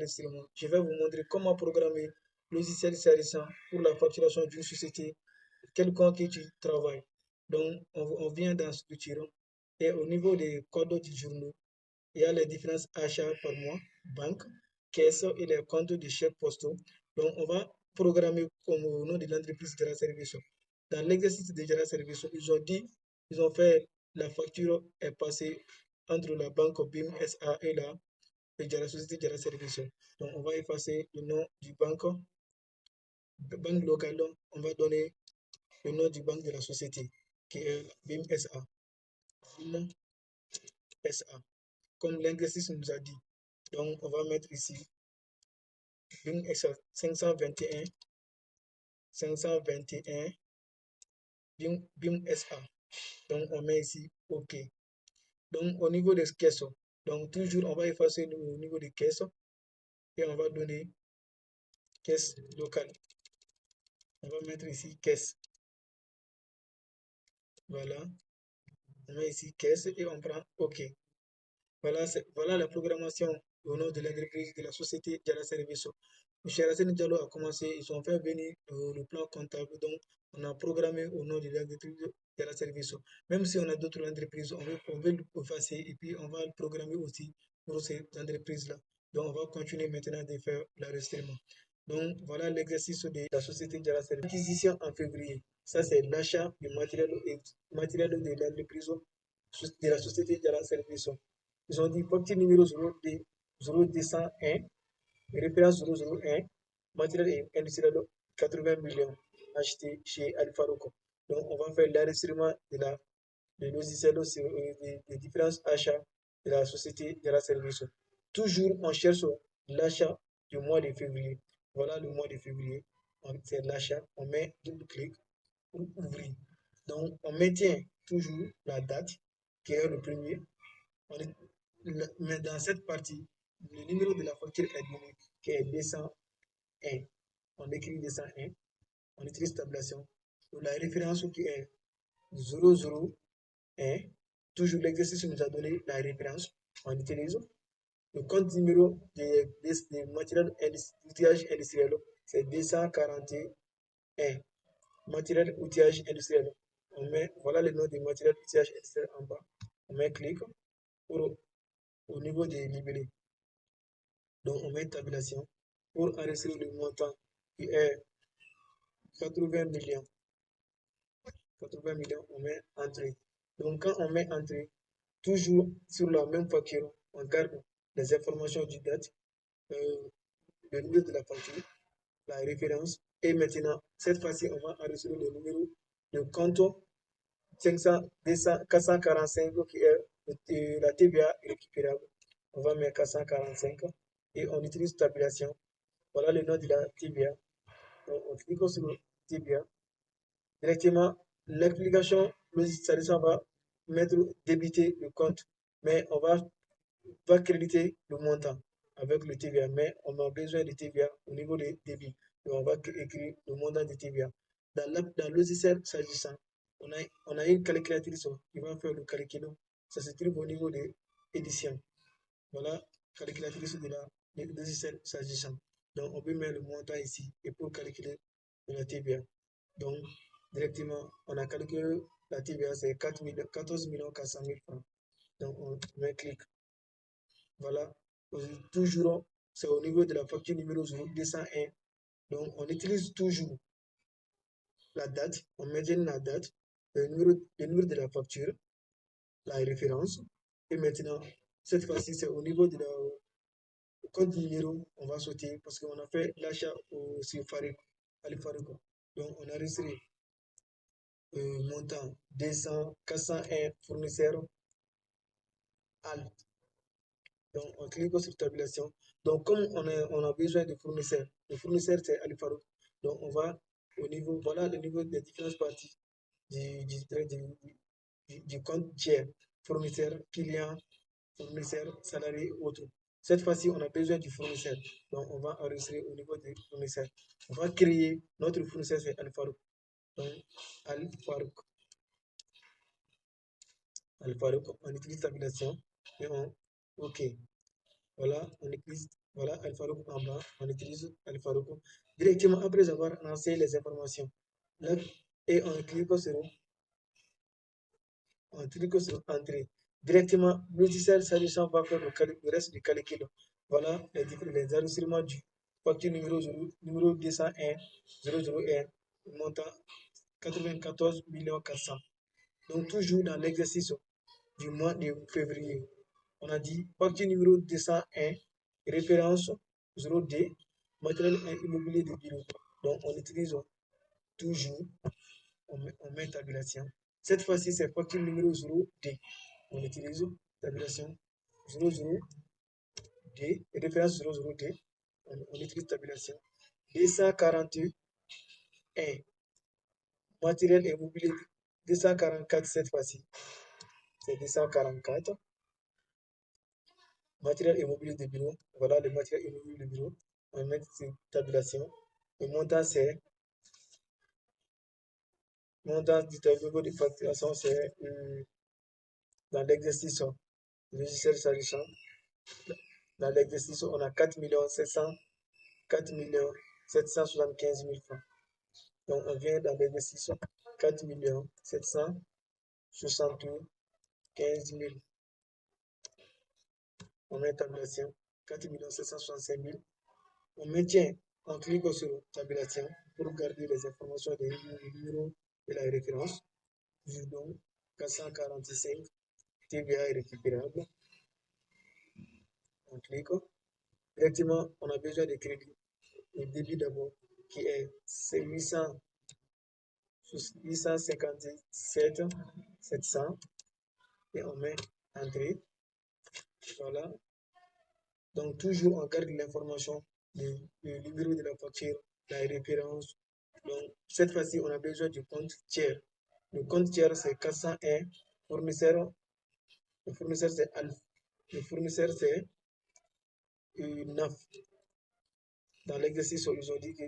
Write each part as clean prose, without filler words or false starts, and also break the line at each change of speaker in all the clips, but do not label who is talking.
Je vais vous montrer comment programmer logiciel s'agissant pour la facturation d'une société quelconque que tu travailles. Donc, on vient dans structure et au niveau des codes du journal, il y a les différents achats par mois, banque, caisse et les comptes de chèques postaux. Donc, on va programmer comme au nom de l'entreprise Jara Service. Dans l'exercice de Jara Service, ils ont fait la facture est passée entre la banque BIM SA et la société Jara Service. Donc, on va effacer le nom du banque locale. On va donner le nom du banque de la société qui est BIM SA. BIM SA. Comme l'exercice nous a dit. Donc, on va mettre ici BIM SA 521, 521, BIM SA. Donc, on met ici OK. Donc, au niveau des caisses, donc toujours, on va effacer au niveau des caisses et on va donner caisse locale. On va mettre ici caisse. Voilà. On met ici caisse et on prend OK. Voilà la programmation au nom de l'entreprise de la société Jara Service. M. Racine Diallo a commencé, ils ont fait venir le plan comptable, donc on a programmé au nom de l'entreprise Jara Service. Même si on a d'autres entreprises, on veut l'effacer et puis on va le programmer aussi pour ces entreprises-là. Donc on va continuer maintenant de faire l'enregistrement. Donc voilà l'exercice de la société Jara Service. Acquisition en février, ça c'est l'achat du matériel de l'entreprise de la société Jara Service. Ils ont dit partie numéro 0201, référence 001, matériel industriel 80 millions acheté chez Alpha Rocco. Donc, on va faire l'enregistrement des logiciels des différents achats de la société de la service. Toujours, on cherche l'achat du mois de février. Voilà le mois de février. C'est l'achat. On met double-clic pour ouvrir. Donc, on maintient toujours la date qui est le premier. Mais dans cette partie, le numéro de la facture est donné, qui est 201. On écrit 201, on utilise tabulation. La référence qui est 001, toujours l'exercice nous a donné la référence. On utilise le compte numéro des matériels outillage industriel, c'est 241. Matériel outillage industriel. Voilà le nom des matériels outillage industriel en bas. On met clic au niveau des libellés. Donc, on met tabulation pour enregistrer le montant qui est 80 millions. 80 millions, on met entrée. Donc, quand on met entrée, toujours sur la même facture, on garde les informations du date, le numéro de la facture, la référence. Et maintenant, cette fois-ci, on va enregistrer le numéro de compte 500, 445 qui est la TVA récupérable. On va mettre 445 et on utilise tabulation. Voilà le nom de la TVA. Donc, on clique sur TVA. Directement, l'application logicielle va débiter le compte, mais on va créditer le montant avec le TVA. Mais on a besoin de TVA au niveau des débits. Donc, on va écrire le montant de TVA. Dans le logiciel s'agissant, on a une calculatrice qui va faire le calcul. Ça se trouve au niveau des éditions. Voilà, calculatrice de la logiciel s'agissant. Donc, on peut mettre le montant ici et pour calculer la TVA. Donc, directement, on a calculé la TVA, c'est 14 400 000 francs. Donc, on met clic. Voilà. Toujours, c'est au niveau de la facture numéro 201. Donc, on utilise toujours la date. On maintient la date, le numéro de la facture, la référence. Et maintenant, cette fois-ci, c'est au niveau de la code numéro, on va sauter parce qu'on a fait l'achat sur Farico. Donc, on a reçu montant 200, 401 fournisseurs alt. Donc, on clique sur tabulation. Donc, comme on a besoin de fournisseurs, le fournisseur c'est Alifaro. Donc, on va au niveau, voilà le niveau des différentes parties du compte tiers, fournisseur, client, fournisseur, salarié, autre. Cette fois-ci, on a besoin du fournisseur. Donc, on va enregistrer au niveau du fournisseur. On va créer notre fournisseur, c'est Alfarouk. Donc, Alfarouk. Alfarouk, on utilise tabulation et OK. Voilà, on utilise Voilà, Alpharouk en bas, on utilise Alpharouk. Directement après avoir lancé les informations. Là, et on clique sur Entrée. Directement, le logiciel s'agissant va faire le reste du calcul. Voilà les enregistrements du facture numéro 201 001, montant 94 400 000. Donc, toujours dans l'exercice du mois de février. On a dit facture numéro 201, référence 0D, matériel immobilier de bureau. Donc, on utilise toujours, on met tabulation. Cette fois-ci, c'est facture numéro 0D. On utilise tabulation 00D, référence 00D. On utilise tabulation 241, matériel immobilier 244 cette fois-ci. C'est 244. Matériel immobilier de bureau. Voilà le matériel immobilier de bureau. On met cette tabulation. Le montant c'est montant du tableau de facturation, c'est dans l'exercice logiciel s'agissant. Dans l'exercice, on a 4 775 000 francs. Donc, on vient dans l'exercice 4 775 000. On met tabulation 4 765 000. On maintient, on clique sur tabulation pour garder les informations des numéros et la référence. Donc, 445 TVA est récupérable. On clique. Directement, on a besoin de crédit. Le débit d'abord, qui est 857 700. Et on met entrée. Voilà. Donc, toujours, on garde l'information, le numéro de la facture, la référence. Donc, cette fois-ci, on a besoin du compte tiers. Le compte tiers, c'est 401. Fournisseur, le fournisseur, c'est Alpha. Le fournisseur, c'est NAF. Dans l'exercice, ils ont dit que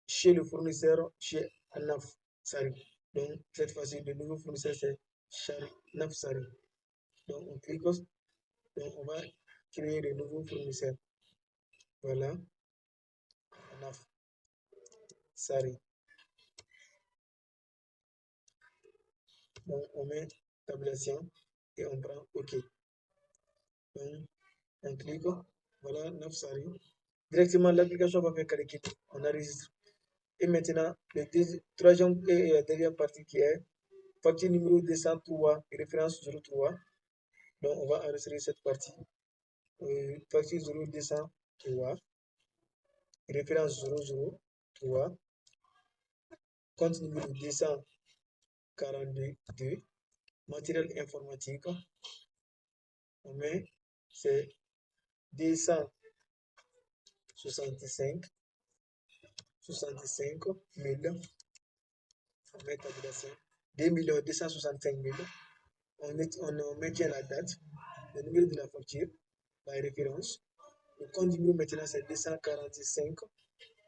chez le fournisseur, chez NAF Sari. Donc, cette fois-ci, le nouveau fournisseur, c'est NAF Sari. Donc, on clique, donc on va créer le nouveau fournisseur. Voilà, NAF Sari. Donc, on met tabulation et on prend OK. Donc, on clique, voilà, 9 Sari. Directement, l'application va faire calculer. On enregistre. Et maintenant, le troisième et la dernière partie qui est facture numéro 203, référence 03. Donc, on va enregistrer cette partie. Facture 0203, référence 003, compte numéro 242, matériel informatique. On met, c'est 265 000. On met tabulation 2 265 000. On maintient la date, le numéro de la facture, la référence. Le compte numéro maintenant c'est 245.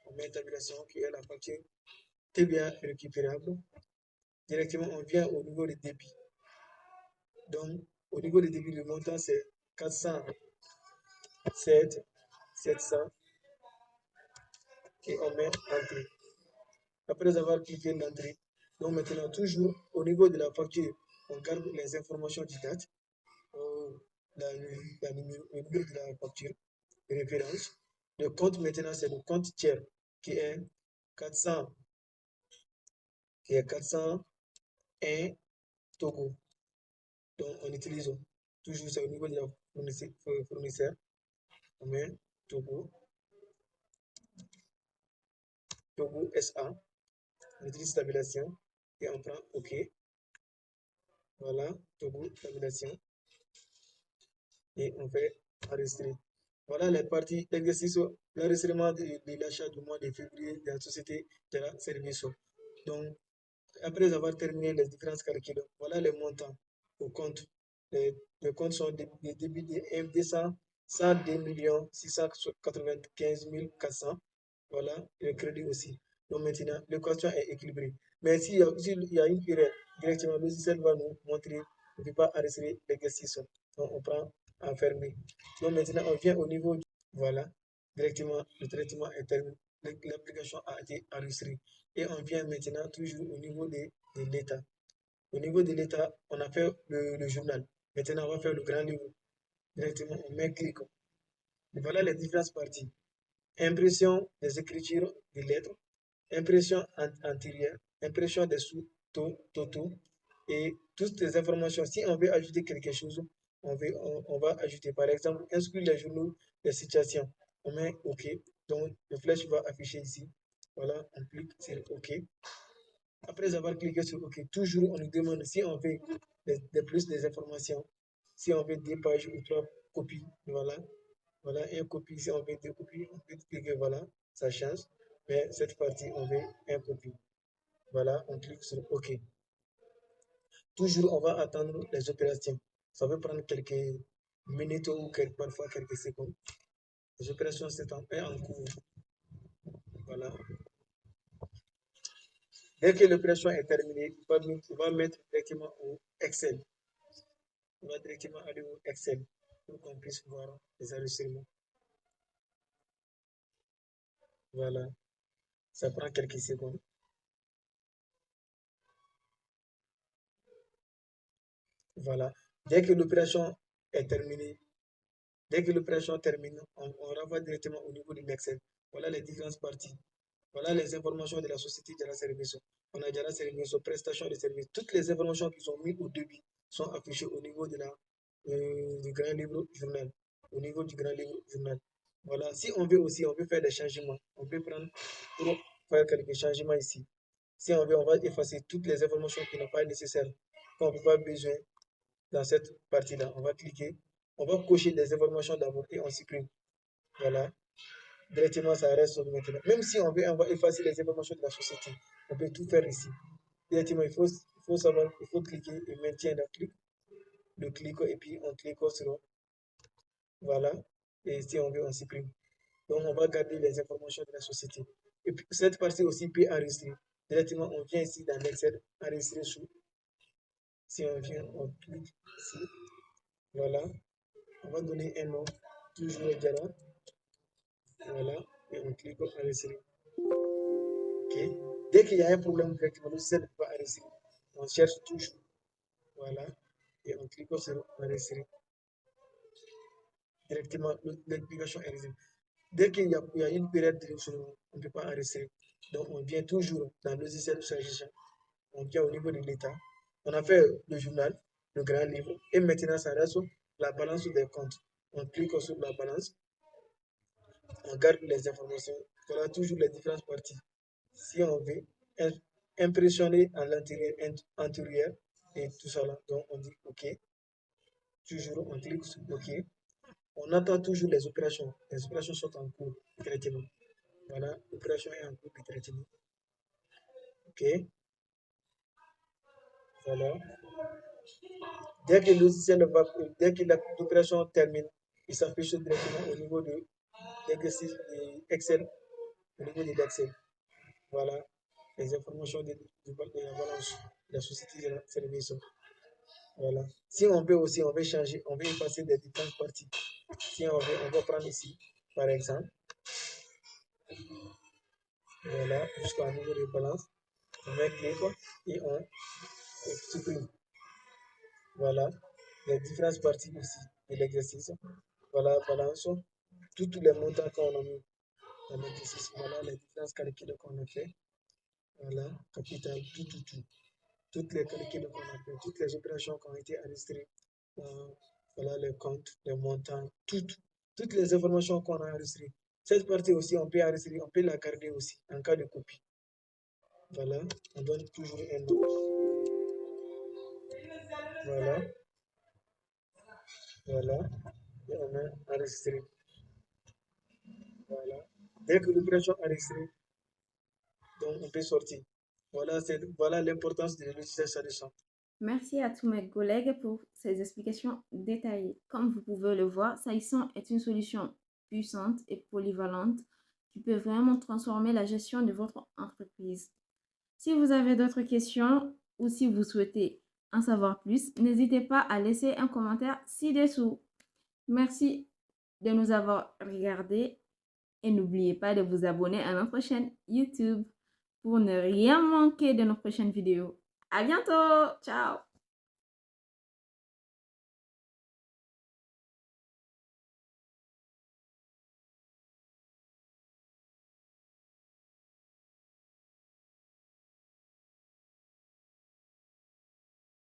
On met tabulation qui est la facture TVA récupérable. Directement, on vient au niveau des débits. Donc, au niveau des débits, le montant c'est 407 700 et on met entrée. Après avoir cliqué l'entrée, donc maintenant, toujours au niveau de la facture, on garde les informations du date, le numéro de la facture, référence. Le compte maintenant, c'est le compte tiers qui est 401 Togo. Donc, on utilise toujours, c'est au niveau de la fournisseur. On met Togo SA. On utilise tabulation et on prend OK. Voilà, Togo, tabulation. Et on fait enregistrer. Voilà les parties d'exercice, l'enregistrement de l'achat du mois de février de la société de la service. Donc, après avoir terminé les différents calculs, voilà les montants au compte. Les comptes sont des débits de MD100, 102 695 400. Voilà, le crédit aussi. Donc maintenant, l'équation est équilibrée. Mais s'il y a une erreur, directement, le logiciel va nous montrer qu'on ne peut pas enregistrer l'exercice. Donc on prend à fermer. Donc maintenant, on vient au niveau Voilà, directement, le traitement est terminé. L'application a été enregistrée. Et on vient maintenant toujours au niveau de l'état. Au niveau de l'état, on a fait le journal. Maintenant, on va faire le grand livre. Directement, on met clic. Et voilà les différentes parties. Impression des écritures des lettres, impression antérieure, impression des sous-totaux et toutes les informations. Si on veut ajouter quelque chose, on va ajouter. Par exemple, inscrire les journaux de situation. On met OK. Donc, le flèche va afficher ici. Voilà, on clique sur OK. Après avoir cliqué sur OK, toujours on nous demande si on veut plus des informations, si on veut 2 pages ou 3 copies. Voilà, voilà, une copie. Si on veut 2 copies, on peut cliquer, voilà, ça change. Mais cette partie, on veut une copie. Voilà, on clique sur OK. Toujours, on va attendre les opérations. Ça peut prendre quelques minutes ou parfois quelques secondes. Les opérations sont en cours. Voilà. Dès que l'opération est terminée, on va mettre directement au Excel. On va directement aller au Excel pour qu'on puisse voir les enregistrements. Voilà. Ça prend quelques secondes. Voilà. Dès que l'opération est terminée, dès que l'opération termine, on renvoie directement au niveau de l'Excel. Voilà les différentes parties. Voilà les informations de la société de la service. On a déjà la service, prestation de service. Toutes les informations qui sont mises au début sont affichées au niveau du grand livre journal. Au niveau du grand livre journal. Voilà. Si on veut aussi, on veut faire des changements. On peut prendre pour faire quelques changements ici. Si on veut, on va effacer toutes les informations qui n'ont pas nécessaires, qu'on n'a pas besoin dans cette partie-là. On va cliquer, on va cocher des informations d'abord et on supprime. Voilà. Directement, ça reste sur maintenant. Même si on veut effacer les informations de la société, on peut tout faire ici. Directement, il faut savoir, il faut cliquer et maintenir le clic et puis on clique sur voilà. Et si on veut, on supprime. Donc, on va garder les informations de la société. Et puis, cette partie aussi peut enregistrer. Directement, on vient ici dans l'Excel, enregistrer sous. Si on vient, on clique ici. Voilà. On va donner un nom, toujours Jara. Voilà. Et on clique enregistrer. OK. Dès qu'il y a un problème, directement, le logiciel ne peut pas enregistrer. On cherche toujours. Voilà. Et on clique sur enregistrer. Directement, l'application est enregistrée. Dès qu'il y a une période de on ne peut pas enregistrer. Donc, on vient toujours dans le logiciel de gestion. On vient au niveau de l'État. On a fait le journal, le grand livre. Et maintenant, ça reste la balance des comptes. On clique sur la balance. On garde les informations. Voilà toujours les différentes parties. Si on veut impressionner à l'intérieur, antérieur et tout ça là, donc on dit OK. Toujours on clique sur OK. On attend toujours les opérations. Les opérations sont en cours de traitement. Voilà, l'opération est en cours de traitement. OK. Voilà. Dès que le logiciel va, dès que l'opération termine, il s'affiche directement au niveau de l'exercice Excel, au niveau de l'Excel. Voilà les informations de la balance de la société de service. Voilà. Si on veut aussi, on veut changer, on veut effacer des différentes parties. Si on veut, on va prendre ici, par exemple. Voilà, jusqu'au niveau de balance. On met clic et on supprime. Voilà. Les différentes parties aussi de l'exercice. Voilà, balance. Tous les montants qu'on a mis dans l'exercice. Voilà les différents calculs qu'on a fait. Voilà, capital, tout. Toutes les calculs qu'on a fait, toutes les opérations qui ont été enregistrées. Voilà les comptes, les montants, toutes les informations qu'on a enregistrées. Cette partie aussi, on peut enregistrer, on peut la garder aussi en cas de copie. Voilà, on donne toujours un nom. Voilà, voilà, et on a enregistré. Voilà. Dès que l'opération est enregistrée, donc on peut sortir. Voilà l'importance de logiciel SADSAN.
Merci à tous mes collègues pour ces explications détaillées. Comme vous pouvez le voir, Saïsan est une solution puissante et polyvalente qui peut vraiment transformer la gestion de votre entreprise. Si vous avez d'autres questions ou si vous souhaitez en savoir plus, n'hésitez pas à laisser un commentaire ci-dessous. Merci de nous avoir regardés et n'oubliez pas de vous abonner à notre chaîne YouTube pour ne rien manquer de nos prochaines vidéos. À bientôt! Ciao!